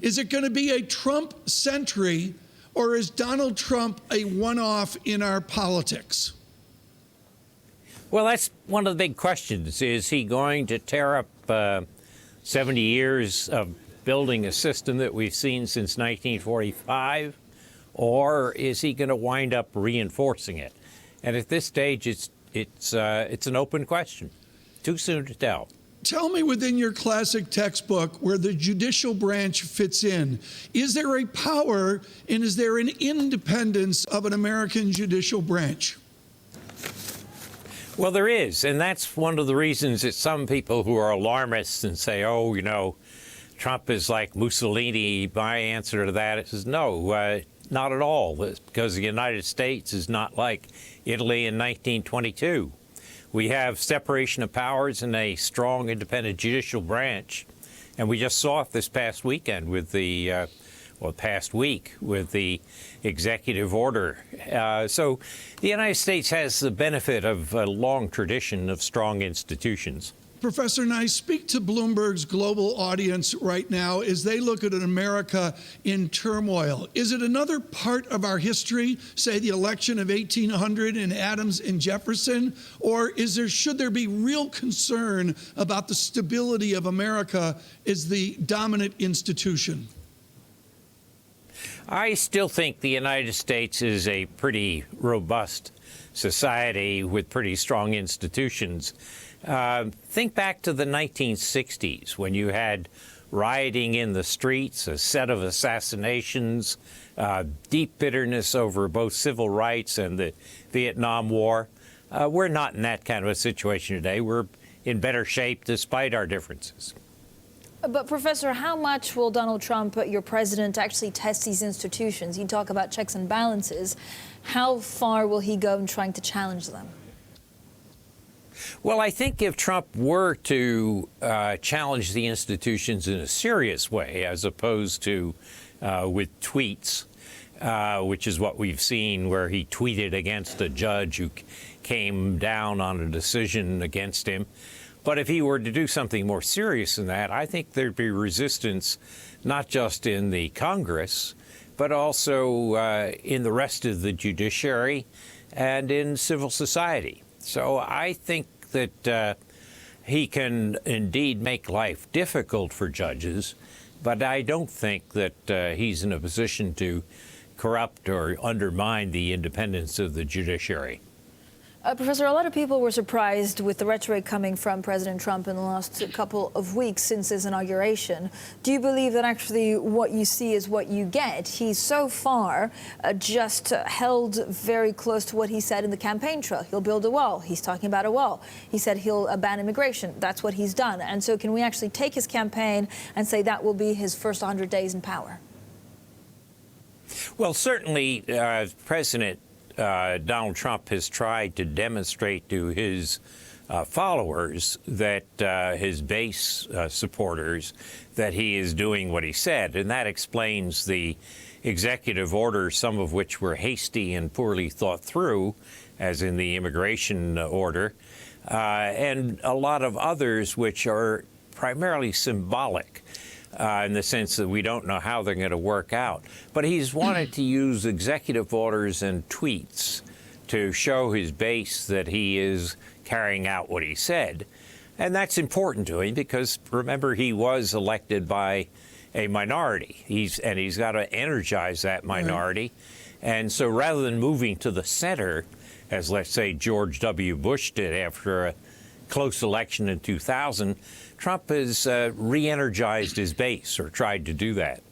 Is it going to be a Trump century, or is Donald Trump a one-off in our politics? Well, that's one of the big questions. Is he going to tear up 70 years of building a system that we've seen since 1945, or is he going to wind up reinforcing it? And at this stage, it's an open question. Too soon to tell. Tell me, within your classic textbook, where the judicial branch fits in. Is there a power and is there an independence of an American judicial branch? Well, there is, and that's one of the reasons that some people who are alarmists and say, oh, you know, Trump is like Mussolini. My answer to that is no, not at all, because the United States is not like Italy in 1922. We have separation of powers and a strong independent judicial branch, and we just saw it this past weekend with the past week with the executive order. So the United States has the benefit of a long tradition of strong institutions. Professor Nice, speak to Bloomberg's global audience right now as they look at an America in turmoil. Is it another part of our history, say the election of 1800 and Adams and Jefferson, or should there be real concern about the stability of America as the dominant institution? I still think the United States is a pretty robust society with pretty strong institutions. Think back to the 1960s when you had rioting in the streets, a set of assassinations, deep bitterness over both civil rights and the Vietnam War. We're not in that kind of a situation today. We're in better shape despite our differences. But, Professor, how much will Donald Trump, your president, actually test these institutions? You talk about checks and balances. How far will he go in trying to challenge them? Well, I think if Trump were to challenge the institutions in a serious way, as opposed to with tweets, which is what we've seen, where he tweeted against a judge who came down on a decision against him. But if he were to do something more serious than that, I think there'd be resistance, not just in the Congress, but also in the rest of the judiciary and in civil society. So I think that he can indeed make life difficult for judges, but I don't think that he's in a position to corrupt or undermine the independence of the judiciary. Professor, a lot of people were surprised with the rhetoric coming from President Trump in the last couple of weeks since his inauguration. Do you believe that actually what you see is what you get? He's so far just held very close to what he said in the campaign trail. He'll build a wall. He's talking about a wall. He said he'll ban immigration. That's what he's done. And so can we actually take his campaign and say that will be his first 100 days in power? Well, certainly President Donald Trump has tried to demonstrate to his followers, that his base supporters, that he is doing what he said. And that explains the executive orders, some of which were hasty and poorly thought through, as in the immigration order, and a lot of others which are primarily symbolic. In the sense that we don't know how they're going to work out. But he's wanted to use executive orders and tweets to show his base that he is carrying out what he said. And that's important to him because, remember, he was elected by a minority. He's got to energize that minority. And so rather than moving to the center, as let's say George W. Bush did after a close election in 2000, Trump has re-energized his base, or tried to do that.